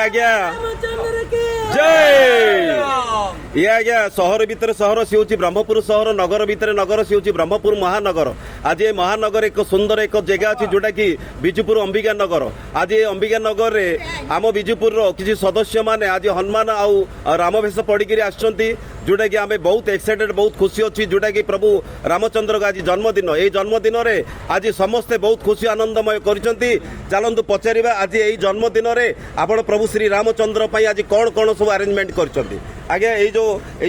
आज्ञा जय ये आज्ञा सहर भितर सहर सी हूँ ब्रह्मपुर सहर नगर भितर नगर सी हूँ ब्रह्मपुर महानगर। आज ये महानगर एक सुंदर एक जगह अच्छी जोटा कि बिजुपुर अंबिका नगर। आज ये अंबिका नगर रे आम बिजुपुर किसी सदस्य माने आज हनुमान आउ रामवेश पढ़ी आसुँच जोटा कि आम बहुत एक्साइटेड बहुत खुशी अच्छी जोटा कि प्रभु रामचंद्र का आज जन्मदिन ये जन्मदिन रे आज समस्ते बहुत खुशी आनंदमय करछंती। चलतु पचारिबा आज यही जन्मदिन रे आपण प्रभु श्री रामचंद्र पई आज कौन कौन सब अरेंजमेंट करछंती। आगे ये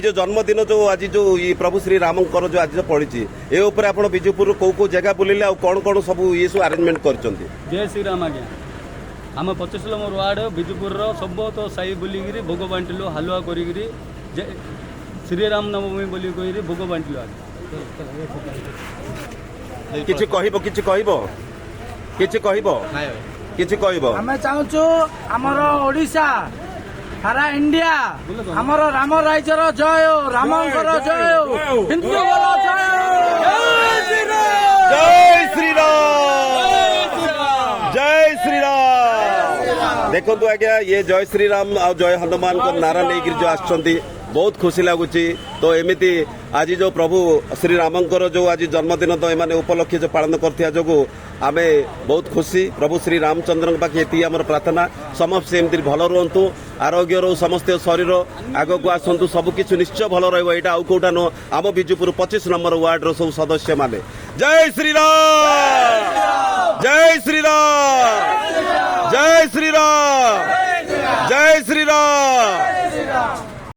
जो जन्मदिन जो आज जो ये प्रभु श्री रामकर जो आज जो पड़ी ये ऊपर आप बिजुपुर कौ जगह बुलिले आ कौन कौन सब ये सब अरेंजमेंट करछंती। जय श्री राम आज्ञा आम 25 नंबर वार्ड बिजुपुर सब तो साई बुलिकी भोग बांटिलु हालुआ करी श्रीराम नवमी बोली कही भोग बांटिलु। किछि कहइबो किछि कहइबो किछि कहइबो किछि कहइबो हमें चाहूँ आमर ओडिशा सारा इंडिया आमर राम राज्यर जय हो रामंकर जय हो हिंदू जय श्री राम जय श्री राम। देखो आज्ञा ये जय श्री राम आ जय हनुमान को नारा लेकर जो आछंती बहुत खुशी लगुच। तो एमती आज जो प्रभु श्री रामंकर जो आज जन्मदिन तो एमाने उपलक्ष्य जो पालन करथिया जोगु आमे बहुत खुशी। प्रभु श्री रामचंद्र पाखे ये आमर प्रार्थना समस्त एमती भल रुहतु आरोग्य रो समस्त शरीर आग को आसतु सबकि निश्चय भल रहा आउ कौटा नो आम बिजुपुर 25 नंबर वार्ड रो सब सदस्य माने। जय श्री राम जय श्री राम जय श्री राम जय श्री राम।